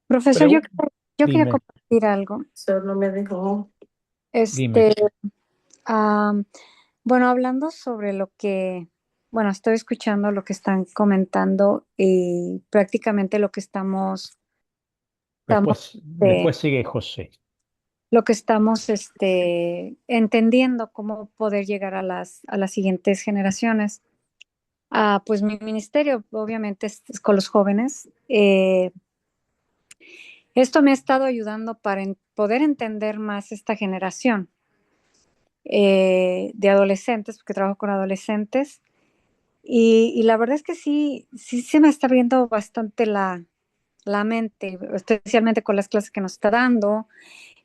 Profesor, Pero yo quería dime, compartir algo. Solo me dejó. dime. Este, am, bueno, hablando sobre bueno, estoy escuchando lo que están comentando y prácticamente estamos, Después sigue José. lo que estamos, entendiendo cómo poder llegar a a las siguientes generaciones. Pues mi ministerio, obviamente, es con los jóvenes. Esto me ha estado ayudando para poder entender más esta generación de adolescentes, porque trabajo con adolescentes, y la verdad es que sí se me está abriendo bastante la mente, especialmente con las clases que nos está dando.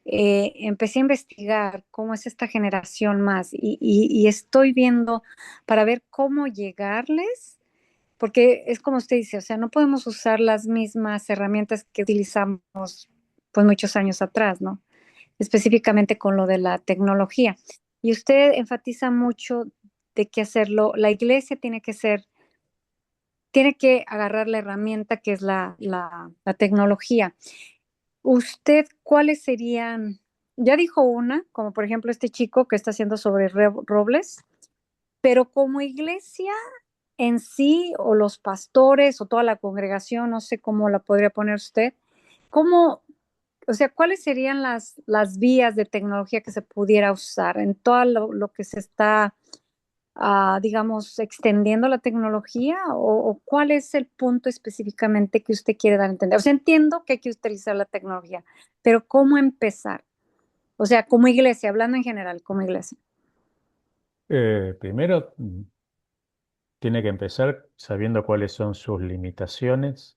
Empecé a investigar cómo es esta generación más y estoy viendo para ver cómo llegarles, porque es como usted dice, o sea, no podemos usar las mismas herramientas que utilizamos pues muchos años atrás, ¿no? Específicamente con lo de la tecnología. Y usted enfatiza mucho de que hacerlo, la iglesia tiene que agarrar la herramienta que es la tecnología. ¿Usted cuáles serían? Ya dijo una, como por ejemplo este chico que está haciendo sobre robles, pero como iglesia en sí, o los pastores, o toda la congregación, no sé cómo la podría poner usted, ¿cómo, o sea, cuáles serían las vías de tecnología que se pudiera usar en todo lo que se está, digamos, extendiendo la tecnología? O cuál es el punto específicamente que usted quiere dar a entender? O sea, entiendo que hay que utilizar la tecnología, pero ¿cómo empezar? O sea, como iglesia, hablando en general, como iglesia. Primero, tiene que empezar sabiendo cuáles son sus limitaciones,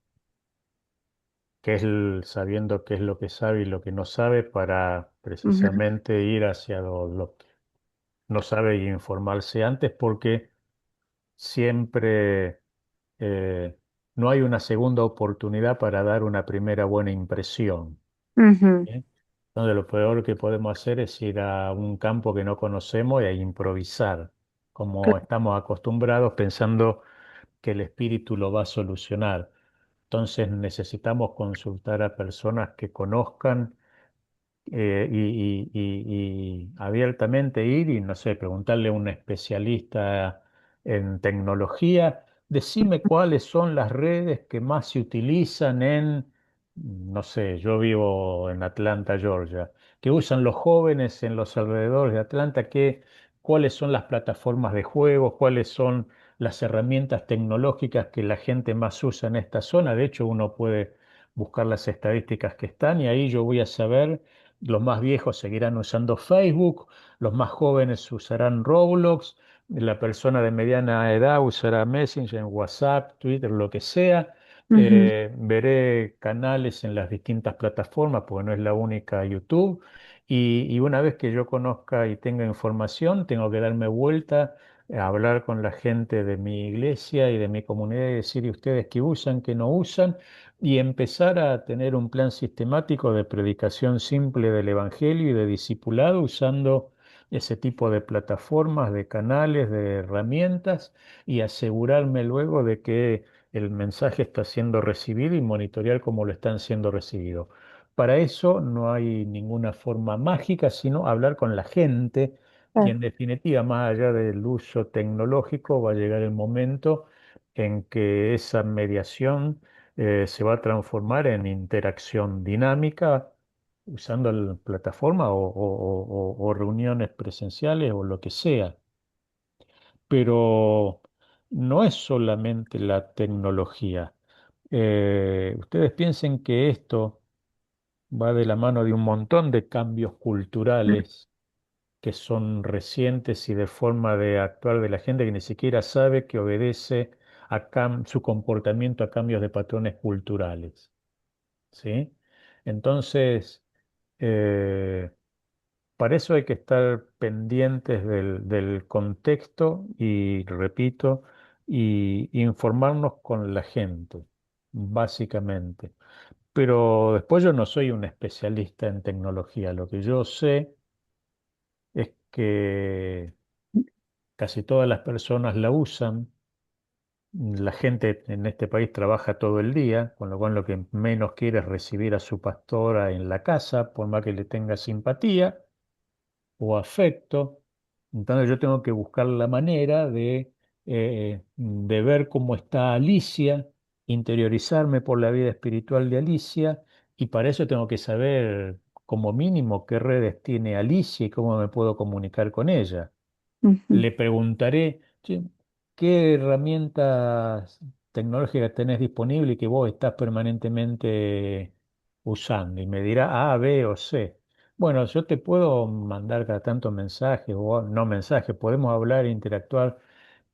sabiendo qué es lo que sabe y lo que no sabe para Ujú, precisamente ir hacia lo que no sabe y informarse antes, porque siempre eh, no hay una segunda oportunidad para dar una primera buena impresión. ujú, ¿Sí? Entonces, lo peor que podemos hacer es ir a un campo que no conocemos y a improvisar, como estamos acostumbrados pensando que el espíritu lo va a solucionar. Entonces necesitamos consultar a personas que conozcan y abiertamente ir y, no sé, preguntarle a un especialista en tecnología, decime cuáles son las redes que más se utilizan en no sé, yo vivo en Atlanta, Georgia, que usan los jóvenes en los alrededores de Atlanta, cuáles son las plataformas de juegos, cuáles son las herramientas tecnológicas que la gente más usa en esta zona. De hecho, uno puede buscar las estadísticas que están y ahí yo voy a saber, los más viejos seguirán usando Facebook, los más jóvenes usarán Roblox, la persona de mediana edad usará Messenger, WhatsApp, Twitter, lo que sea. Ujú. Veré canales en las distintas plataformas, porque no es la única YouTube. Y una vez que yo conozca y tenga información, tengo que darme vuelta a hablar con la gente de mi iglesia y de mi comunidad y decir, ¿y ustedes qué usan, qué no usan? Y empezar a tener un plan sistemático de predicación simple del Evangelio y de discipulado usando ese tipo de plataformas, de canales, de herramientas y asegurarme luego de que el mensaje está siendo recibido y monitorear cómo lo están siendo recibidos. Para eso no hay ninguna forma mágica, sino hablar con la gente y en Claro. definitiva, más allá del uso tecnológico, va a llegar el momento en que esa mediación se va a transformar en interacción dinámica usando la plataforma o reuniones presenciales o lo que sea. Pero no es solamente la tecnología. Ustedes piensen que esto va de la mano de un montón de cambios culturales que son recientes y de forma de actuar de la gente que ni siquiera sabe que obedece su comportamiento a cambios de patrones culturales, ¿sí? Entonces, eh, para eso hay que estar pendientes del contexto y, repito, y informarnos con la gente, básicamente. Pero después yo no soy un especialista en tecnología. Lo que yo sé es que casi todas las personas la usan. La gente en este país trabaja todo el día, con lo cual lo que menos quiere es recibir a su pastora en la casa, por más que le tenga simpatía o afecto. Entonces yo tengo que buscar la manera de ver cómo está Alicia, interiorizarme por la vida espiritual de Alicia, y para eso tengo que saber como mínimo qué redes tiene Alicia y cómo me puedo comunicar con ella. Ujú. Le preguntaré, "Che, ¿qué herramientas tecnológicas tenés disponible y que vos estás permanentemente usando?" Y me dirá A, B o C. Bueno, yo te puedo mandar cada tanto mensajes o no mensajes, podemos hablar e interactuar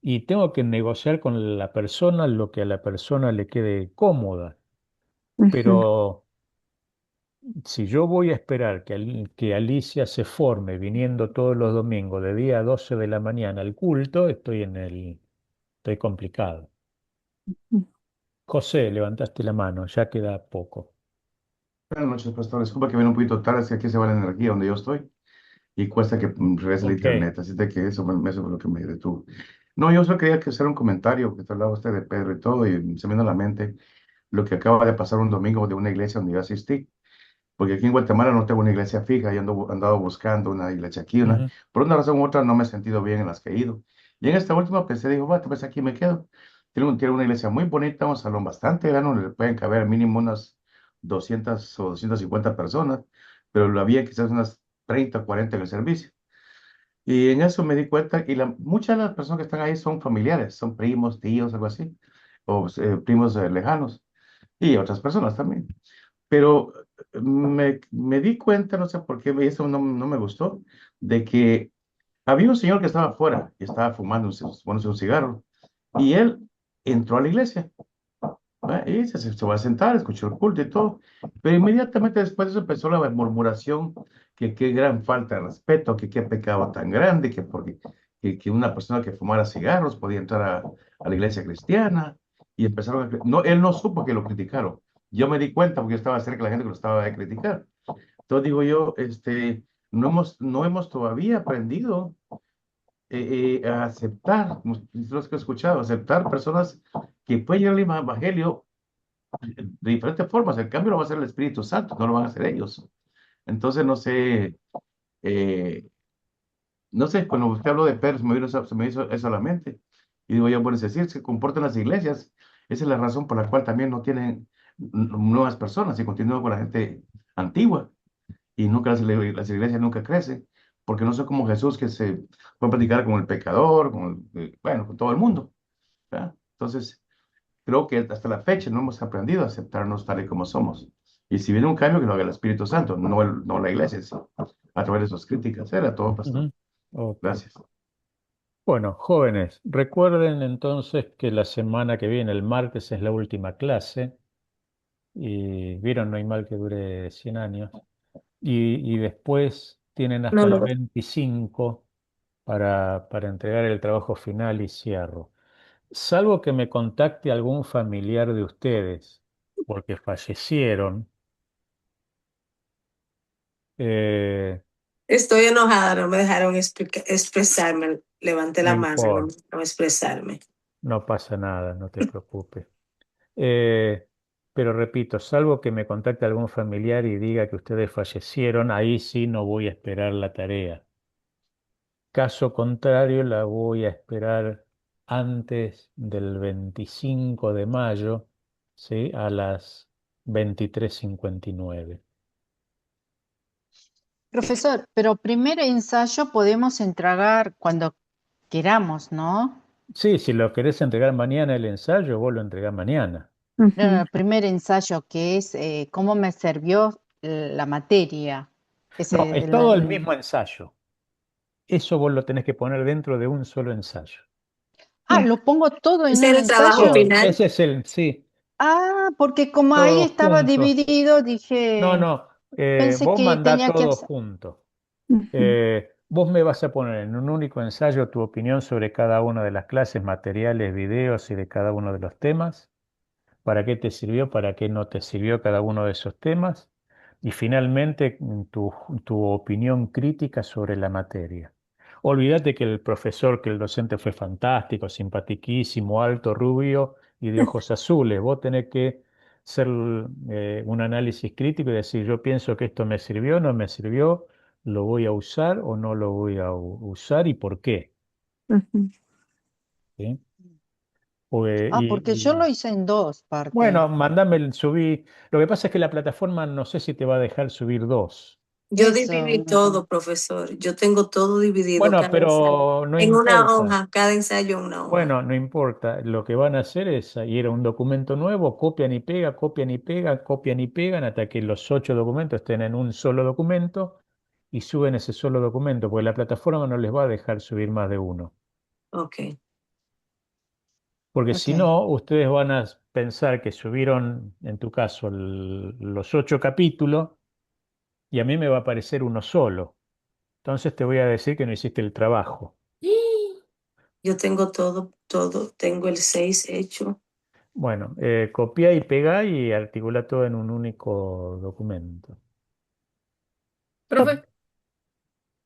y tengo que negociar con la persona lo que a la persona le quede cómoda. Ujú. Pero si yo voy a esperar que Alicia se forme viniendo todos los domingos de día a 12 de la mañana al culto, estoy complicado. José, levantaste la mano, ya queda poco. Buenas noches, pastor. Disculpa que viene un poquito tarde, es que aquí se va la energía donde yo estoy y cuesta que regrese el Ok. internet, así de que eso fue lo que me detuvo. No, yo solo quería que hacer un comentario, que te hablaba usted de Pedro y todo, y se me vino a la mente lo que acaba de pasar un domingo de una iglesia donde yo asistí, porque aquí en Guatemala no tengo una iglesia fija y andado buscando una iglesia aquí, Ujú, por una razón u otra no me he sentido bien en las que he ido. Y en esta última pensé, digo, va, pues aquí me quedo. Tiene una iglesia muy bonita, un salón bastante grande, donde le pueden caber mínimo unas 200 o 250 personas, pero lo había quizás unas 30 o 40 en el servicio. Y en eso me di cuenta, y muchas de las personas que están ahí son familiares, son primos, tíos, algo así, o primos lejanos, y otras personas también. Pero me di cuenta, no sé por qué, y eso no me gustó, de que había un señor que estaba afuera y estaba fumando un cigarro, y él entró a la iglesia. ¿Va? Y se va a sentar, escuchó el culto y todo. Pero inmediatamente después de eso empezó la murmuración que qué gran falta de respeto, que qué pecado tan grande, que una persona que fumara cigarros podía entrar a la iglesia cristiana. Y empezaron no, él no supo que lo criticaron. Yo me di cuenta porque yo estaba cerca de la gente que lo estaba de criticar. Entonces digo yo, no hemos todavía aprendido a aceptar, como los que he escuchado, aceptar personas que pueden llegar al evangelio de diferentes formas. El cambio lo va a hacer el Espíritu Santo, no lo van a hacer ellos. Entonces, eh, no sé, cuando usted habló de Pedro, se me hizo eso a la mente. Y digo yo, bueno, es decir, se comportan las iglesias. Esa es la razón por la cual también no tienen nuevas personas y continúo con la gente antigua. Y nunca las iglesias nunca crecen, porque no son como Jesús que se puede platicar con el pecador, bueno, con todo el mundo, ¿verdad? Entonces, creo que hasta la fecha no hemos aprendido a aceptarnos tal y como somos. Y si viene un cambio, que lo haga el Espíritu Santo, no la iglesia, sí, a través de sus críticas. Era todo, pastor. Ujú. Ok. Gracias. Bueno, jóvenes, recuerden entonces que la semana que viene, el martes, es la última clase. Y vieron, no hay mal que dure 100 años. Y después tienen No hasta el lo 25 para entregar el trabajo final y cierro. Salvo que me contacte algún familiar de ustedes, porque fallecieron, eh, estoy enojada, no me dejaron expresarme. Levanté no la mano, no me importa, dejaron expresarme. no pasa nada, no te preocupes. Eh, pero repito, salvo que me contacte algún familiar y diga que ustedes fallecieron, ahí sí no voy a esperar la tarea. Caso contrario, la voy a esperar antes del 25 de mayo, ¿sí? A las 23:59. Profesor, pero primer ensayo podemos entregar cuando queramos, ¿no? Sí, si lo querés entregar mañana el ensayo, vos lo entregás mañana. Ujú. Primer ensayo que es cómo me sirvió la materia. No, Ese, es todo el mismo ensayo. Eso vos lo tenés que poner dentro de un solo ensayo. lo pongo todo en Ese un era el trabajo ensayo. Todo, final. ese es el, sí, Porque como ahí todos estaba juntos. dividido, No, dije, no, pensé vos que mandá tenía que todo hacer. junto. Ujú. Vos me vas a poner en un único ensayo tu opinión sobre cada una de las clases, materiales, videos y de cada uno de los temas. ¿Para qué te sirvió? ¿Para qué no te sirvió cada uno de esos temas? Y finalmente, tu opinión crítica sobre la materia. Olvídate que el profesor, que el docente fue fantástico, simpatiquísimo, alto, rubio y de ojos azules. Vos tenés que hacer un análisis crítico y decir, yo pienso que esto me sirvió, no me sirvió, lo voy a usar o no lo voy a usar y por qué. Ujú. ¿Sí? Pues, Porque yo lo hice en dos partes. bueno, mándame el subí. Lo que pasa es que la plataforma no sé si te va a dejar subir dos. Yo Eso, dividí todo, profesor. Yo tengo todo dividido, Bueno, cada ensayo. pero no En una importa. hoja, cada ensayo en una hoja. Bueno, no importa. Lo que van a hacer es ir a un documento nuevo, copian y pegan, copian y pegan, copian y pegan hasta que los 8 documentos estén en un solo documento y suben ese solo documento, porque la plataforma no les va a dejar subir más de uno. Ok. Porque ok. si no, ustedes van a pensar que subieron, en tu caso, los 8 capítulos y a mí me va a aparecer uno solo. Entonces te voy a decir que no hiciste el trabajo. Yo tengo todo, todo. Tengo el 6 hecho. Bueno, copia y pega y articula todo en un único documento. Profe,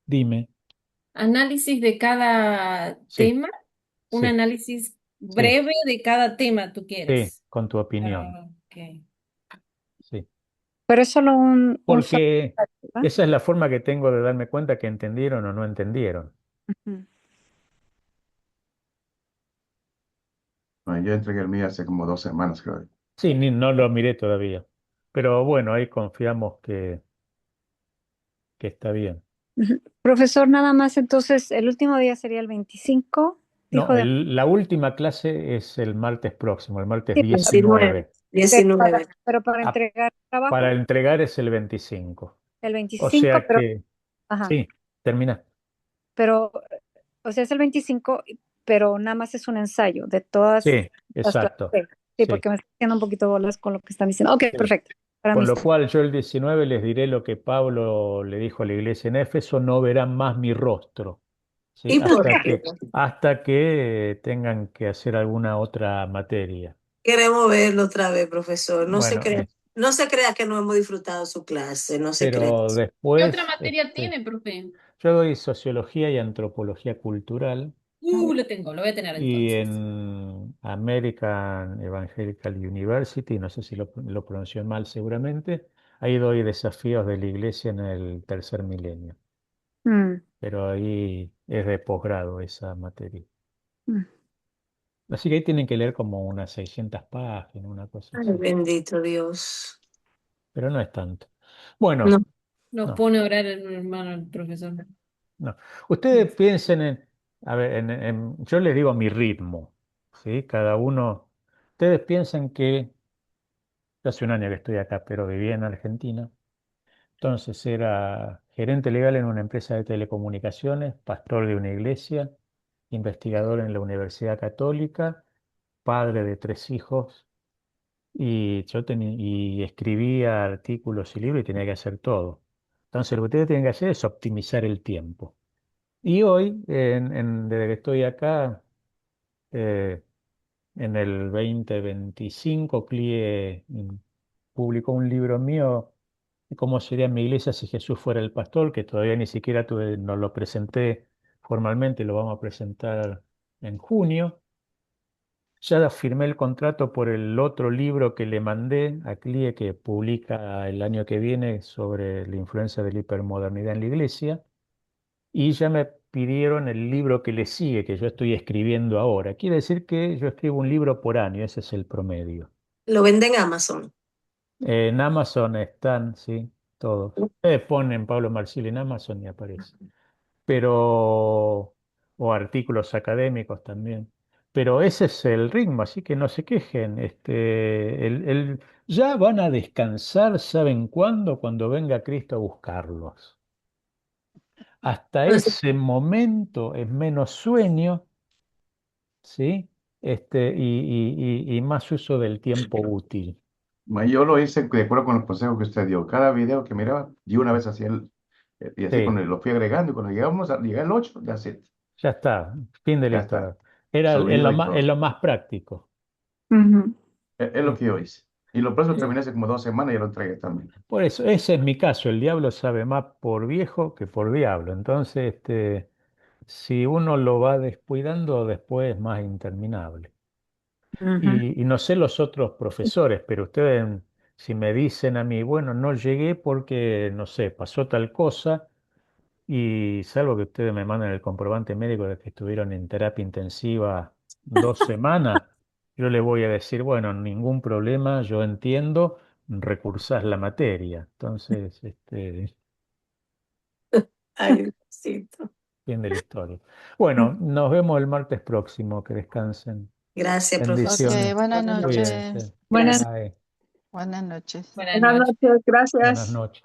Dime. análisis de cada Sí, tema, un sí, análisis sí, breve de cada tema tú sí, quieres. con tu opinión. Ah, ok. Sí. Pero es solo un solo, Porque ¿verdad? esa es la forma que tengo de darme cuenta que entendieron o no entendieron. Ujú. Bueno, yo entregué el mío hace como 2 semanas, creo. Sí, no lo miré todavía. Pero bueno, ahí confiamos que está bien. Ujú. Profesor, nada más, entonces el último día sería el 25, dijo No, de... la última clase es el martes próximo, el martes Sí, 19. 19. diecinueve. pero para Ah, entregar para trabajo, entregar es el 25. el O 25, sea pero, que, ajá, sí, termina. pero, o sea, es el 25, pero nada más es un ensayo de todas Sí, las clases. exacto. Sí, sí, Sí, porque me está haciendo un poquito bolas con lo que están diciendo. Ok, sí. perfecto. Para mí Con lo está. cual yo el 19 les diré lo que Pablo le dijo a la iglesia en Éfeso, no verán más mi rostro. ¿Sí? ¿Y por qué? Hasta que tengan que hacer alguna otra materia. Queremos verlo otra vez, profesor. Bueno, No se crea que no hemos disfrutado su clase. No se crea. pero ¿Qué otra después, materia tiene, profe? yo doy sociología y antropología cultural. Lo tengo, lo voy a tener Y entonces. en American Evangelical University, no sé si lo pronunció mal seguramente, ahí doy desafíos de la iglesia en el tercer milenio, Mm, pero ahí es de posgrado esa materia. mm. Así que ahí tienen que leer como unas 600 páginas, una cosa Ay, así. bendito Dios. Pero no es tanto. No, Bueno, Nos no, pone a orar en hermano el profesor. no. Ustedes piensen en, a ver, yo les digo mi ritmo, ¿sí? Cada uno, ustedes piensen que, yo hace un año que estoy acá, pero vivía en Argentina. Entonces era gerente legal en una empresa de telecomunicaciones, pastor de una iglesia, investigador en la Universidad Católica, padre de 3 hijos y y escribía artículos y libros y tenía que hacer todo. Entonces lo que ustedes tienen que hacer es optimizar el tiempo. Y hoy, desde que estoy acá, eh, en el 2025, CLIE publicó un libro mío, ¿cómo sería mi iglesia si Jesús fuera el pastor? Que todavía ni siquiera no lo presenté formalmente, lo vamos a presentar en junio. Ya firmé el contrato por el otro libro que le mandé a CLIE, que publica el año que viene sobre la influencia de la hipermodernidad en la iglesia. Y ya me pidieron el libro que le sigue, que yo estoy escribiendo ahora. Quiere decir que yo escribo un libro por año, ese es el promedio. lo venden en Amazon. En Amazon están, sí, todos. Ustedes ponen Pablo Marcil en Amazon y aparece. Pero, o artículos académicos también. Pero ese es el ritmo, así que no se quejen. Ya van a descansar, ¿saben cuándo? Cuando venga Cristo a buscarlos. Hasta Entonces, ese momento es menos sueño, ¿sí? Y más uso del tiempo útil. Yo lo hice de acuerdo con el consejo que usted dio. Cada video que miraba, yo una vez hacía y así Sí, lo fui agregando y cuando llegué al 8 that's it. ya está, fin de la Ya está. historia. Era Subido y es todo. lo más práctico. Ujú. Es lo Sí. que yo hice. Y lo próximo terminé hace como 2 semanas y ya lo entregué también. Por eso, ese es mi caso. El diablo sabe más por viejo que por diablo. Entonces, si uno lo va descuidando, después es más interminable. ujú. Y no sé los otros profesores, pero ustedes, si me dicen a mí, bueno, no llegué porque, no sé, pasó tal cosa, y salvo que ustedes me manden el comprobante médico de que estuvieron en terapia intensiva 2 semanas, yo le voy a decir, bueno, ningún problema, yo entiendo, recursás la materia. Entonces, Ay, Diosito. fin de la historia. Bueno, nos vemos el martes próximo, que descansen. Gracias, Ok, profesor. Bendiciones, buenas Buenas noches. noches. cuídense. Buenas, Gracias. Bye, Buenas noches. Buenas buenas noches. noches, buenas gracias. noches.